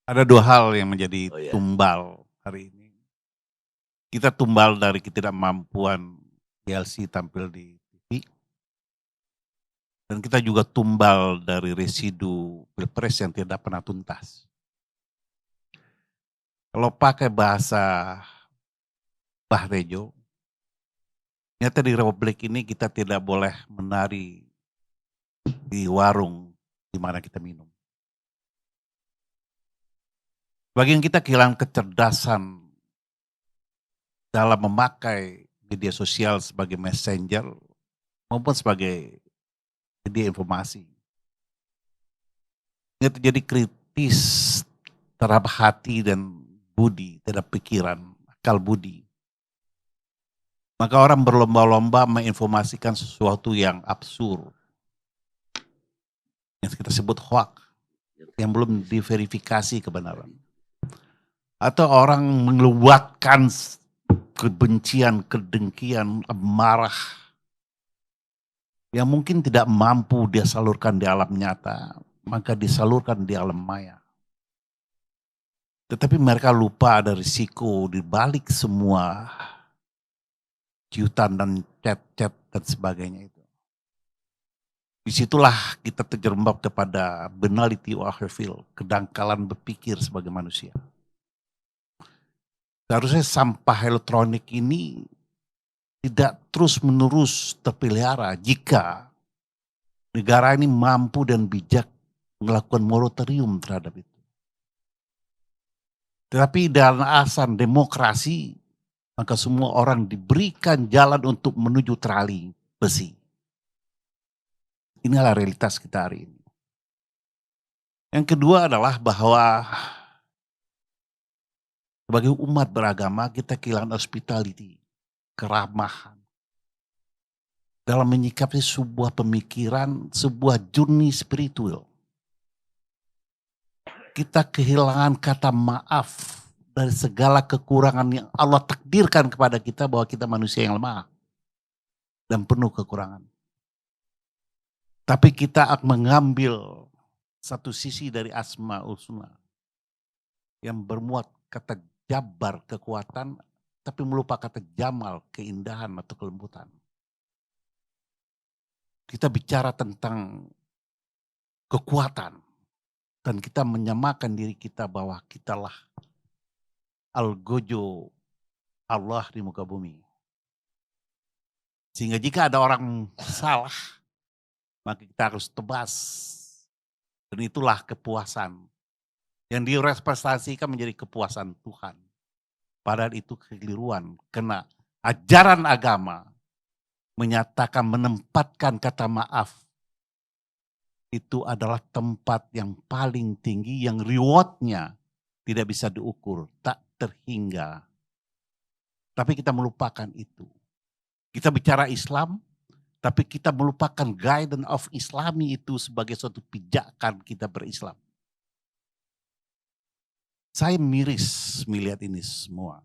Ada dua hal yang menjadi Oh ya. tumbal hari ini. Kita tumbal dari ketidakmampuan PLC tampil di TV, dan kita juga tumbal dari residu pilpres yang tidak pernah tuntas. Kalau pakai bahasa Bah Rejo, ternyata di Republik ini kita tidak boleh menari di warung di mana kita minum. Bagian kita kehilangan kecerdasan dalam memakai media sosial sebagai messenger maupun sebagai media informasi. Ini terjadi kritis terhadap hati dan budi, terhadap pikiran, akal budi. Maka orang berlomba-lomba menginformasikan sesuatu yang absurd, yang kita sebut hoax, yang belum diverifikasi kebenaran. Atau orang mengeluarkan kebencian, kedengkian, amarah, yang mungkin tidak mampu dia salurkan di alam nyata, maka disalurkan di alam maya. Tetapi mereka lupa ada risiko di balik semua ciutan dan chat-chat dan sebagainya itu. Disitulah kita terjerembab kepada banality of feel, kedangkalan berpikir sebagai manusia. Seharusnya sampah elektronik ini tidak terus-menerus terpelihara jika negara ini mampu dan bijak melakukan moratorium terhadap itu. Tetapi dalam asas demokrasi, maka semua orang diberikan jalan untuk menuju terali besi. Inilah realitas kita hari ini. Yang kedua adalah bahwa sebagai umat beragama kita kehilangan hospitality, keramahan. Dalam menyikapi sebuah pemikiran, sebuah journey spiritual. Kita kehilangan kata maaf dari segala kekurangan yang Allah takdirkan kepada kita, bahwa kita manusia yang lemah dan penuh kekurangan. Tapi kita akan mengambil satu sisi dari Asmaul Husna yang bermuat kata jabar, kekuatan, tapi melupakan kata jamal, keindahan atau kelembutan. Kita bicara tentang kekuatan dan kita menyamakan diri kita bahwa kitalah Al-Gojo Allah di muka bumi. Sehingga jika ada orang salah, maka kita harus tebas. Dan itulah kepuasan yang direpresentasikan menjadi kepuasan Tuhan. Padahal itu kekeliruan, karena ajaran agama menyatakan, menempatkan kata maaf itu adalah tempat yang paling tinggi, yang rewardnya tidak bisa diukur, tak terhingga. Tapi kita melupakan itu. Kita bicara Islam, tapi kita melupakan guidance of Islami itu sebagai suatu pijakan kita berislam. Saya miris melihat ini semua.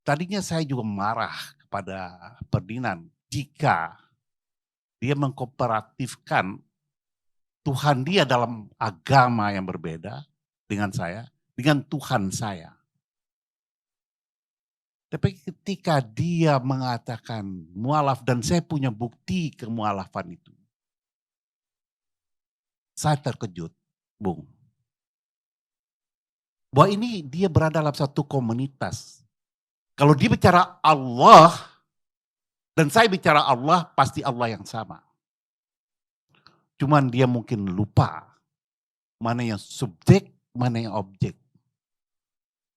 Tadinya saya juga marah kepada Ferdinand jika dia mengkooperatifkan Tuhan dia dalam agama yang berbeda dengan saya, dengan Tuhan saya. Tapi ketika dia mengatakan mualaf, dan saya punya bukti kemualafan itu, saya terkejut, Bung. Bahwa ini dia berada dalam satu komunitas. Kalau dia bicara Allah, dan saya bicara Allah, pasti Allah yang sama. Cuman dia mungkin lupa mana yang subjek, mana yang objek.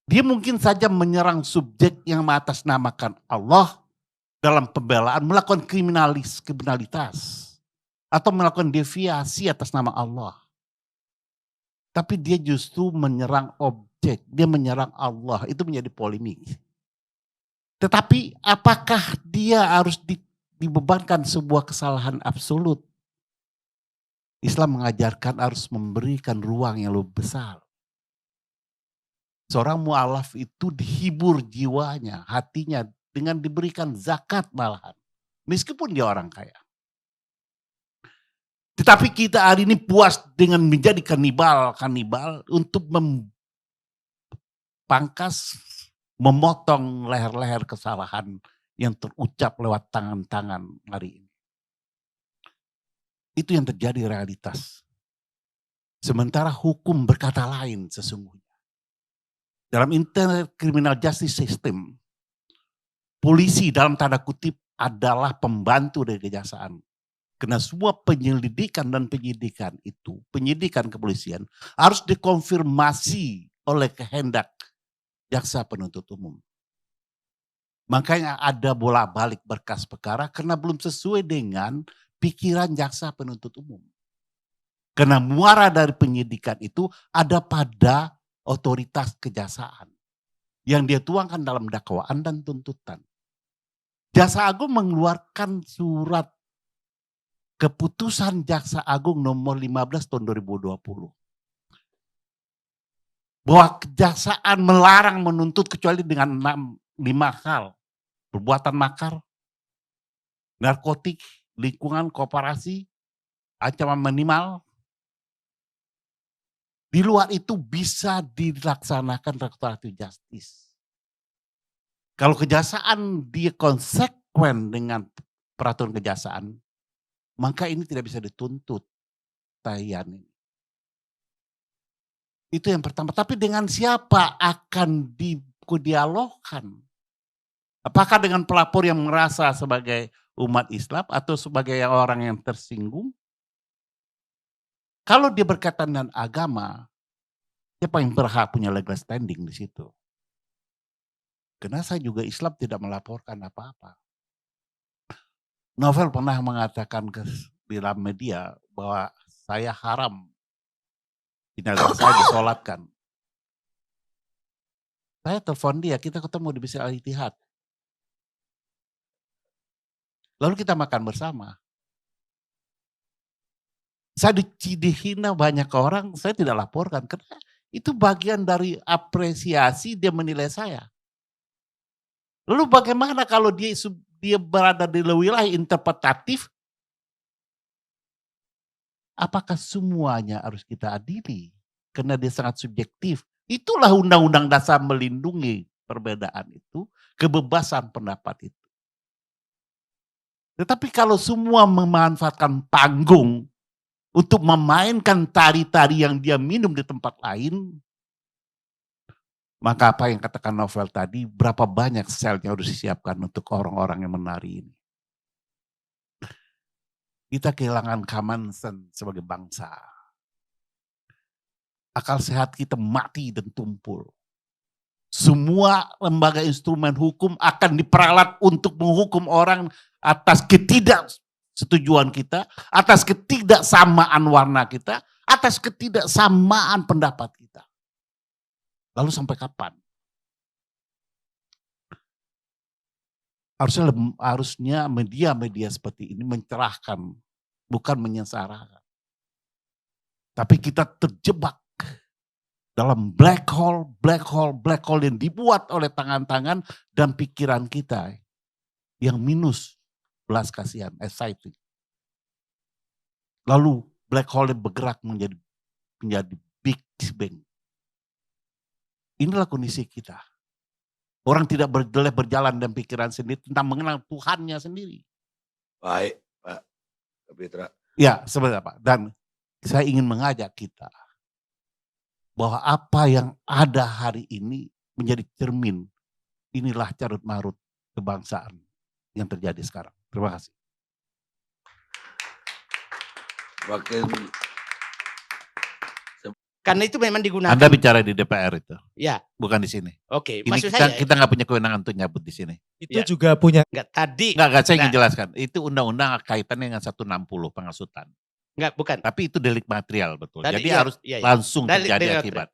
Dia mungkin saja menyerang subjek yang mengatasnamakan Allah dalam pembelaan, melakukan kriminalitas. Atau melakukan deviasi atas nama Allah. Tapi dia justru menyerang objek, dia menyerang Allah, itu menjadi polemik. Tetapi apakah dia harus dibebankan sebuah kesalahan absolut? Islam mengajarkan harus memberikan ruang yang lebih besar. Seorang mu'alaf itu dihibur jiwanya, hatinya dengan diberikan zakat malahan. Meskipun dia orang kaya. Tetapi kita hari ini puas dengan menjadi kanibal untuk pangkas, memotong leher-leher kesalahan yang terucap lewat tangan-tangan hari ini. Itu yang terjadi realitas. Sementara hukum berkata lain sesungguhnya. Dalam internal criminal justice system, polisi dalam tanda kutip adalah pembantu dari kejaksaan. Karena semua penyelidikan dan penyidikan itu, penyidikan kepolisian harus dikonfirmasi oleh kehendak jaksa penuntut umum. Makanya ada bolak-balik berkas perkara karena belum sesuai dengan pikiran jaksa penuntut umum. Karena muara dari penyidikan itu ada pada otoritas kejaksaan yang dia tuangkan dalam dakwaan dan tuntutan. Jaksa Agung mengeluarkan surat keputusan Jaksa Agung nomor 15 tahun 2020. Bahwa kejaksaan melarang menuntut kecuali dengan 5 hal. Perbuatan makar, narkotik, lingkungan, kooperasi, ancaman minimal. Di luar itu bisa dilaksanakan restoratif justice. Kalau kejaksaan dia konsekuen dengan peraturan kejaksaan, maka ini tidak bisa dituntut tayan ini. Itu yang pertama. Tapi dengan siapa akan dialogkan? Apakah dengan pelapor yang merasa sebagai umat Islam atau sebagai orang yang tersinggung? Kalau dia berkaitan dengan agama, siapa yang berhak punya legal standing di situ? Karena saya juga Islam tidak melaporkan apa-apa. Novel pernah mengatakan di dalam media bahwa saya haram jenazah saya disolatkan. Saya telepon dia, kita ketemu di Masjid Al-Ittihad. Lalu kita makan bersama. Saya dihina banyak orang, saya tidak laporkan. Karena itu bagian dari apresiasi dia menilai saya. Lalu bagaimana kalau dia berada di wilayah interpretatif? Apakah semuanya harus kita adili? Karena dia sangat subjektif. Itulah undang-undang dasar melindungi perbedaan itu, kebebasan pendapat itu. Tetapi kalau semua memanfaatkan panggung untuk memainkan tari-tari yang dia minum di tempat lain, maka apa yang katakan Novel tadi, berapa banyak selnya harus disiapkan untuk orang-orang yang menari ini. Kita kehilangan common sense sebagai bangsa. Akal sehat kita mati dan tumpul. Semua lembaga instrumen hukum akan diperalat untuk menghukum orang atas ketidaksetujuan kita, atas ketidaksamaan warna kita, atas ketidaksamaan pendapat kita. Lalu sampai kapan? Harusnya media-media seperti ini mencerahkan, bukan menyengsarakan. Tapi kita terjebak dalam black hole yang dibuat oleh tangan-tangan dan pikiran kita yang minus belas kasihan, anxiety. Lalu black hole yang bergerak menjadi big bang. Inilah kondisi kita. Orang tidak boleh berjalan dan pikiran sendiri tentang mengenal Tuhannya sendiri. Baik, Pak Kapitra. Ya, sebenarnya Pak. Dan saya ingin mengajak kita bahwa apa yang ada hari ini menjadi cermin. Inilah carut marut kebangsaan yang terjadi sekarang. Terima kasih. Wakil. Karena itu memang digunakan. Anda bicara di DPR itu, Ya. bukan di sini. Oke, Ini maksud saya kita nggak punya kewenangan untuk nyabut di sini. Itu Ya. juga punya. enggak tadi. Enggak, saya ingin jelaskan. Itu undang-undang kaitannya dengan 160 pengasutan. Enggak, bukan. Tapi itu delik material betul. Tadi, Jadi iya, harus iya, iya. langsung Delik terjadi material. akibat.